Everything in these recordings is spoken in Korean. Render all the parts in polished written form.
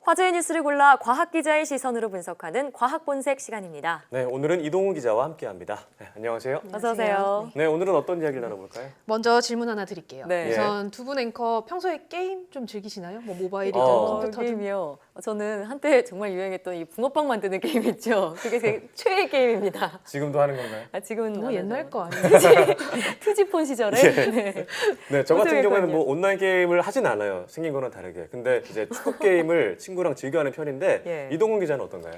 화제의 뉴스를 골라 과학 기자의 시선으로 분석하는 과학 본색 시간입니다. 네, 오늘은 이동훈 기자와 함께합니다. 네, 안녕하세요. 어서 오세요. 네, 오늘은 어떤 이야기를 나눠볼까요? 먼저 질문 하나 드릴게요. 네. 우선 두 분 앵커 평소에 게임 좀 즐기시나요? 뭐 모바일이든 컴퓨터든. 게임이요. 저는 한때 정말 유행했던 이 붕어빵 만드는 게임 있죠. 그게 제 최애 게임입니다. 지금도 하는 건가요? 지금은 너무 안 옛날 하죠. 거 아니에요? 투지폰 시절에. 예. 네. 네, 저 같은 어떻게 경우에는 했거든요. 뭐 온라인 게임을 하진 않아요. 생긴 거는 다르게. 근데 이제 축구 게임을 친구랑 즐겨하는 편인데 예. 이동훈 기자는 어떤가요?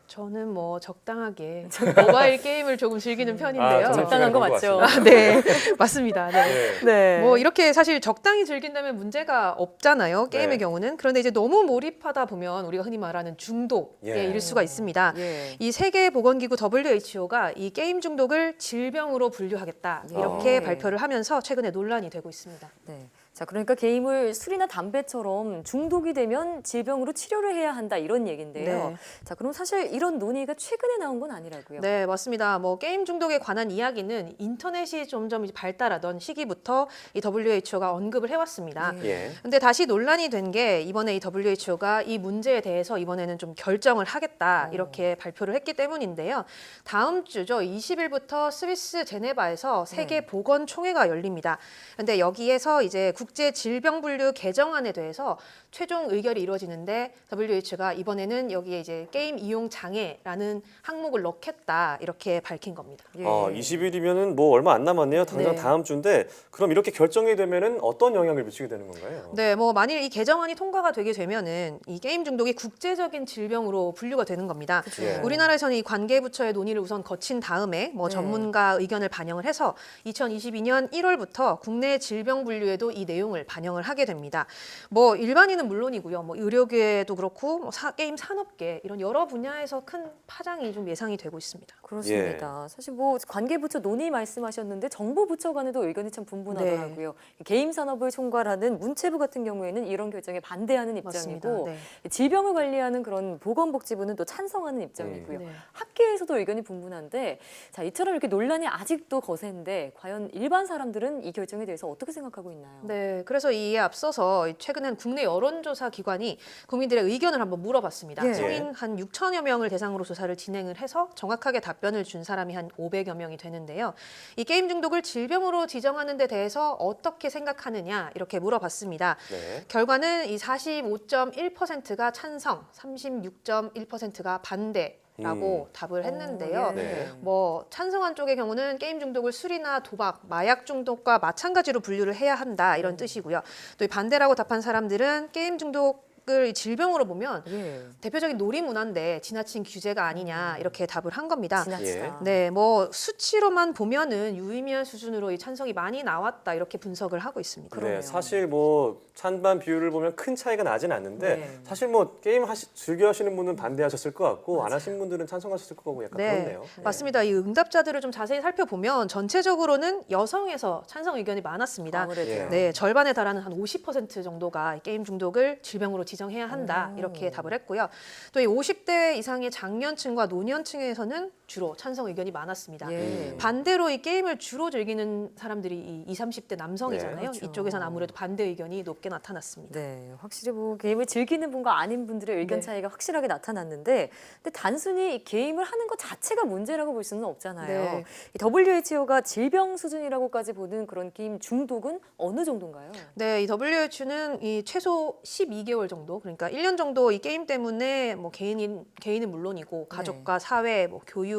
저는 뭐 적당하게 모바일 게임을 조금 즐기는 편인데요. 저는 적당한 거 그런 맞죠? 같습니다. 네, 맞습니다. 네. 네. 네. 뭐 이렇게 사실 적당히 즐긴다면 문제가 없잖아요. 게임의 네. 경우는. 그런데 이제 너무 몰입하다 보면 우리가 흔히 말하는 중독에 예. 이를 수가 있습니다. 예. 이 세계보건기구 WHO가 이 게임 중독을 질병으로 분류하겠다 이렇게 예. 발표를 하면서 최근에 논란이 되고 있습니다. 네. 자, 그러니까 게임을 술이나 담배처럼 중독이 되면 질병으로 치료를 해야 한다 이런 얘기인데요. 네. 자, 그럼 사실 이런 논의가 최근에 나온 건 아니라고요. 네, 맞습니다. 뭐 게임 중독에 관한 이야기는 인터넷이 점점 이제 발달하던 시기부터 이 WHO가 언급을 해왔습니다. 네. 예. 근데 다시 논란이 된 게 이번에 이 WHO가 이 문제에 대해서 이번에는 좀 결정을 하겠다 이렇게 발표를 했기 때문인데요. 다음 주죠. 20일부터 스위스 제네바에서 세계 보건 총회가 열립니다. 근데 여기에서 이제 국제 질병 분류 개정안에 대해서 최종 의결이 이루어지는데 WHO가 이번에는 여기에 이제 게임 이용 장애라는 항목을 넣겠다 이렇게 밝힌 겁니다. 예. 20일이면은 뭐 얼마 안 남았네요. 당장 네. 다음 주인데 그럼 이렇게 결정이 되면은 어떤 영향을 미치게 되는 건가요? 네, 뭐 만일 이 개정안이 통과가 되게 되면은 이 게임 중독이 국제적인 질병으로 분류가 되는 겁니다. 예. 우리나라에서는 이 관계부처의 논의를 우선 거친 다음에 뭐 네. 전문가 의견을 반영을 해서 2022년 1월부터 국내 질병 분류에도 이 내용을 반영을 하게 됩니다. 뭐 일반인은 물론이고요, 뭐 의료계도 그렇고 뭐 게임 산업계 이런 여러 분야에서 큰 파장이 좀 예상이 되고 있습니다. 그렇습니다. 사실 뭐 관계부처 논의 말씀하셨는데 정부부처 간에도 의견이 참 분분하더라고요. 게임 산업을 총괄하는 문체부 같은 경우에는 이런 결정에 반대하는 맞습니다. 입장이고 네. 질병을 관리하는 그런 보건복지부는 또 찬성하는 입장이고요. 네. 학계에서도 의견이 분분한데 자, 이처럼 이렇게 논란이 아직도 거센데 과연 일반 사람들은 이 결정에 대해서 어떻게 생각하고 있나요? 네, 그래서 이에 앞서서 최근엔 국내 여론조사 기관이 국민들의 의견을 한번 물어봤습니다. 예. 성인 한 6천여 명을 대상으로 조사를 진행을 해서 정확하게 답변을 준 사람이 한 500여 명이 되는데요. 이 게임 중독을 질병으로 지정하는 데 대해서 어떻게 생각하느냐 이렇게 물어봤습니다. 네. 결과는 이 45.1%가 찬성, 36.1%가 반대라고 답을 했는데요. 예. 네. 뭐 찬성한 쪽의 경우는 게임 중독을 술이나 도박, 마약 중독과 마찬가지로 분류를 해야 한다 이런 뜻이고요. 또 이 반대라고 답한 사람들은 게임 중독을 질병으로 보면 예. 대표적인 놀이 문화인데 지나친 규제가 아니냐 이렇게 답을 한 겁니다. 지나치다. 네, 뭐 수치로만 보면은 유의미한 수준으로 이 찬성이 많이 나왔다 이렇게 분석을 하고 있습니다. 그러네요. 네, 사실 뭐 찬반 비율을 보면 큰 차이가 나진 않는데 네. 사실 뭐 게임 즐겨 하시는 분은 반대하셨을 것 같고 안 하신 분들은 찬성하셨을 것 같고 약간 네, 그렇네요. 맞습니다. 이 응답자들을 좀 자세히 살펴보면 전체적으로는 여성에서 찬성 의견이 많았습니다. 아무래도요. 예. 네, 절반에 달하는 한 50% 정도가 이 게임 중독을 질병으로 지정해야 한다 이렇게 답을 했고요. 또 이 50대 이상의 장년층과 노년층에서는 주로 찬성 의견이 많았습니다. 예. 반대로 이 게임을 주로 즐기는 사람들이 이 20, 30대 남성이잖아요. 네, 그렇죠. 이쪽에서는 아무래도 반대 의견이 높게 나타났습니다. 네, 확실히 뭐 게임을 즐기는 분과 아닌 분들의 의견 네. 차이가 확실하게 나타났는데, 근데 단순히 이 게임을 하는 것 자체가 문제라고 볼 수는 없잖아요. 네. 이 WHO가 질병 수준이라고까지 보는 그런 게임 중독은 어느 정도인가요? 네, 이 WHO는 이 최소 12개월 정도, 그러니까 1년 정도 이 게임 때문에 뭐 개인은 물론이고 가족과 사회, 뭐 교육,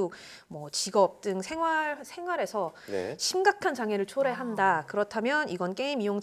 뭐 직업 등 생활에서 네. 심각한 장애를 초래한다. 그렇다면 이건 게임 이용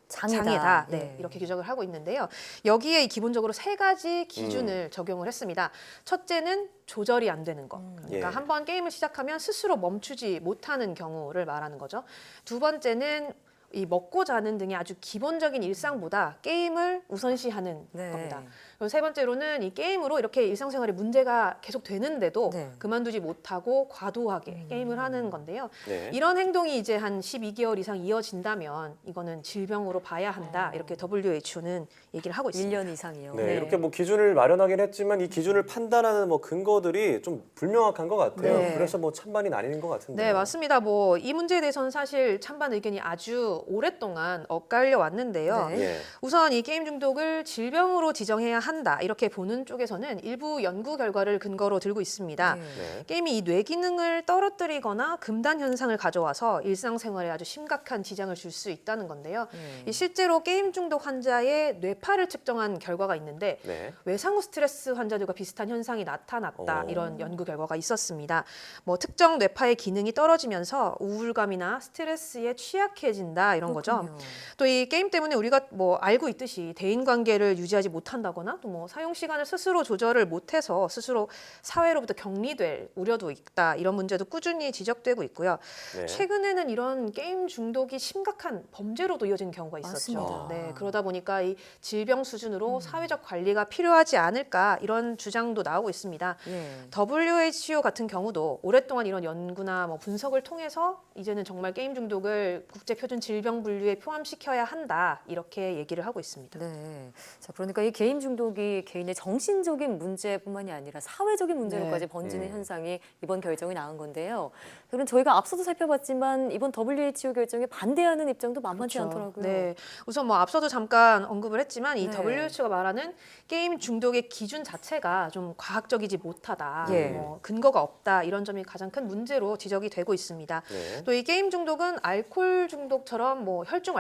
장애다. 네, 예. 이렇게 규정을 하고 있는데요. 여기에 기본적으로 세 가지 기준을 적용을 했습니다. 첫째는 조절이 안 되는 것. 그러니까 예. 한번 게임을 시작하면 스스로 멈추지 못하는 경우를 말하는 거죠. 두 번째는 이 먹고 자는 등의 아주 기본적인 일상보다 게임을 우선시하는 네. 겁니다. 그리고 세 번째로는 이 게임으로 이렇게 일상생활에 문제가 계속 되는데도 네. 그만두지 못하고 과도하게 게임을 하는 건데요. 네. 이런 행동이 이제 한 12개월 이상 이어진다면 이거는 질병으로 봐야 한다. 이렇게 WHO는 얘기를 하고 있습니다. 1년 이상이요. 네, 네. 이렇게 뭐 기준을 마련하긴 했지만 이 기준을 판단하는 뭐 근거들이 좀 불명확한 것 같아요. 네. 그래서 뭐 찬반이 나뉘는 것 같은데. 네, 맞습니다. 뭐 이 문제에 대해서는 사실 찬반 의견이 아주 오랫동안 엇갈려 왔는데요. 네. 예. 우선 이 게임 중독을 질병으로 지정해야 한다 이렇게 보는 쪽에서는 일부 연구 결과를 근거로 들고 있습니다. 네. 게임이 이 뇌 기능을 떨어뜨리거나 금단 현상을 가져와서 일상생활에 아주 심각한 지장을 줄 수 있다는 건데요. 이 실제로 게임 중독 환자의 뇌파를 측정한 결과가 있는데 네. 외상후 스트레스 환자들과 비슷한 현상이 나타났다 오. 이런 연구 결과가 있었습니다. 뭐 특정 뇌파의 기능이 떨어지면서 우울감이나 스트레스에 취약해진다 이런 거죠. 그렇군요. 또 이 게임 때문에 우리가 뭐 알고 있듯이 대인 관계를 유지하지 못한다거나 또 뭐 사용 시간을 스스로 조절을 못해서 스스로 사회로부터 격리될 우려도 있다 이런 문제도 꾸준히 지적되고 있고요. 네. 최근에는 이런 게임 중독이 심각한 범죄로도 이어지는 경우가 있었죠. 맞습니다. 네, 그러다 보니까 이 질병 수준으로 사회적 관리가 필요하지 않을까 이런 주장도 나오고 있습니다. 예. WHO 같은 경우도 오랫동안 이런 연구나 뭐 분석을 통해서 이제는 정말 게임 중독을 국제 표준 질병 분류에 포함시켜야 한다 이렇게 얘기를 하고 있습니다. 네. 자, 그러니까 이 게임 중독이 개인의 정신적인 문제뿐만이 아니라 사회적인 문제로까지 네. 번지는 현상이 이번 결정이 나온 건데요. 그럼 저희가 앞서도 살펴봤지만 이번 WHO 결정에 반대하는 입장도 만만치 그렇죠. 않더라고요. 네, 우선 뭐 앞서도 잠깐 언급을 했지만 이 네. WHO가 말하는 게임 중독의 기준 자체가 좀 과학적이지 못하다, 예. 뭐 근거가 없다 이런 점이 가장 큰 문제로 지적이 되고 있습니다. 네. 또 이 게임 중독은 알코올 중독처럼 뭐 혈중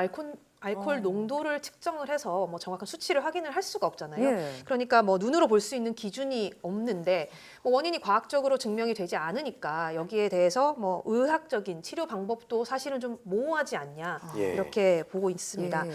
알코올 농도를 측정을 해서 뭐 정확한 수치를 확인을 할 수가 없잖아요. 예. 그러니까 뭐 눈으로 볼 수 있는 기준이 없는데 뭐 원인이 과학적으로 증명이 되지 않으니까 여기에 대해서 뭐 의학적인 치료 방법도 사실은 좀 모호하지 않냐 예. 이렇게 보고 있습니다. 예.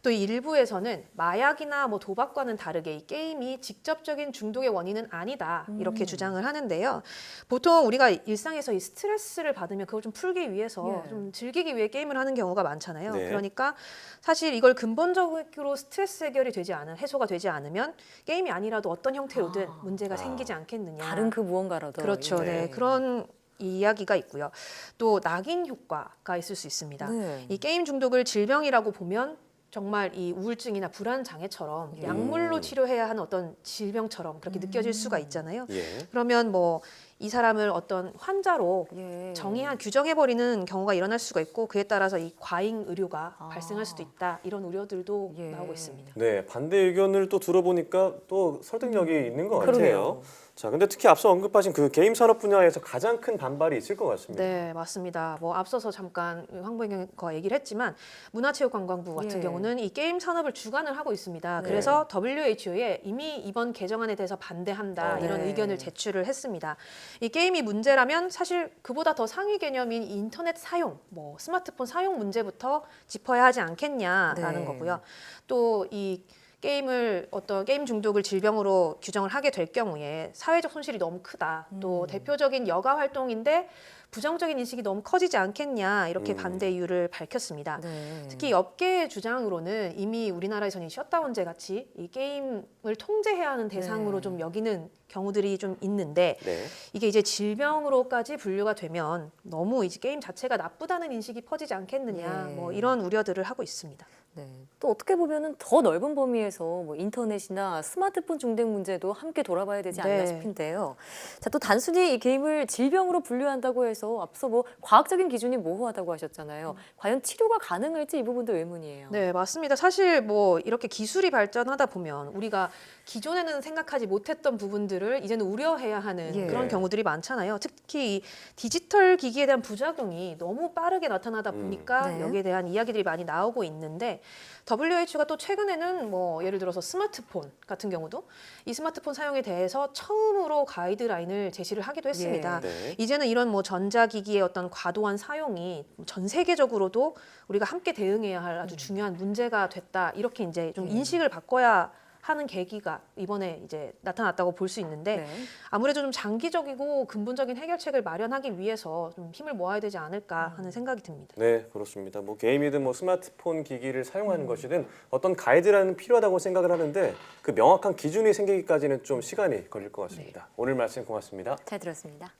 또 이 일부에서는 마약이나 뭐 도박과는 다르게 이 게임이 직접적인 중독의 원인은 아니다 이렇게 주장을 하는데요. 보통 우리가 일상에서 이 스트레스를 받으면 그걸 좀 풀기 위해서 예. 좀 즐기기 위해 게임을 하는 경우가 많잖아요. 네. 그러니까 사실 이걸 근본적으로 스트레스 해결이 되지 않은 해소가 되지 않으면 게임이 아니라도 어떤 형태로든 문제가 생기지 않겠느냐. 다른 그 무언가라도. 그렇죠. 예. 네. 그런 이야기가 있고요. 또 낙인 효과가 있을 수 있습니다. 네. 이 게임 중독을 질병이라고 보면 정말 이 우울증이나 불안 장애처럼 약물로 치료해야 하는 어떤 질병처럼 그렇게 느껴질 수가 있잖아요. 예. 그러면 뭐 이 사람을 어떤 환자로 예. 정의한 규정해버리는 경우가 일어날 수가 있고 그에 따라서 이 과잉 의료가 발생할 수도 있다 이런 우려들도 예. 나오고 있습니다. 네, 반대 의견을 또 들어보니까 또 설득력이 있는 것 같아요. 그러네요. 자, 근데 특히 앞서 언급하신 그 게임 산업 분야에서 가장 큰 반발이 있을 것 같습니다. 네, 맞습니다. 뭐 앞서서 잠깐 황보경과 얘기를 했지만 문화체육관광부 같은 예. 경우는 이 게임 산업을 주관을 하고 있습니다. 네. 그래서 WHO에 이미 이번 개정안에 대해서 반대한다 이런 네. 의견을 제출을 했습니다. 이 게임이 문제라면 사실 그보다 더 상위 개념인 인터넷 사용, 뭐 스마트폰 사용 문제부터 짚어야 하지 않겠냐라는 네. 거고요. 또 이 게임을 어떤 게임 중독을 질병으로 규정을 하게 될 경우에 사회적 손실이 너무 크다. 또 대표적인 여가 활동인데 부정적인 인식이 너무 커지지 않겠냐 이렇게 반대 이유를 밝혔습니다. 네. 특히 업계의 주장으로는 이미 우리나라에서는 이 셧다운제 같이 이 게임을 통제해야 하는 대상으로 네. 좀 여기는 경우들이 좀 있는데 네. 이게 이제 질병으로까지 분류가 되면 너무 이제 게임 자체가 나쁘다는 인식이 퍼지지 않겠느냐 네. 뭐 이런 우려들을 하고 있습니다. 네. 또 어떻게 보면은 더 넓은 범위에서 뭐 인터넷이나 스마트폰 중독 문제도 함께 돌아봐야 되지 않나 네. 싶은데요. 자, 또 단순히 이 게임을 질병으로 분류한다고 해서 앞서 뭐 과학적인 기준이 모호하다고 하셨잖아요. 과연 치료가 가능할지 이 부분도 의문이에요. 네, 맞습니다. 사실 뭐 이렇게 기술이 발전하다 보면 우리가 기존에는 생각하지 못했던 부분들을 이제는 우려해야 하는 예. 그런 경우들이 많잖아요. 특히 이 디지털 기기에 대한 부작용이 너무 빠르게 나타나다 보니까 네. 여기에 대한 이야기들이 많이 나오고 있는데 WHO가 또 최근에는 뭐 예를 들어서 스마트폰 같은 경우도 이 스마트폰 사용에 대해서 처음으로 가이드라인을 제시를 하기도 했습니다. 네. 이제는 이런 뭐 전자기기의 어떤 과도한 사용이 전 세계적으로도 우리가 함께 대응해야 할 아주 중요한 문제가 됐다. 이렇게 이제 좀 인식을 바꿔야 하는 계기가 이번에 이제 나타났다고 볼 수 있는데 네. 아무래도 좀 장기적이고 근본적인 해결책을 마련하기 위해서 좀 힘을 모아야 되지 않을까 하는 생각이 듭니다. 네, 그렇습니다. 뭐 게임이든 뭐 스마트폰 기기를 사용하는 것이든 어떤 가이드라인은 필요하다고 생각을 하는데 그 명확한 기준이 생기기까지는 좀 시간이 걸릴 것 같습니다. 오늘 말씀 고맙습니다. 잘 들었습니다.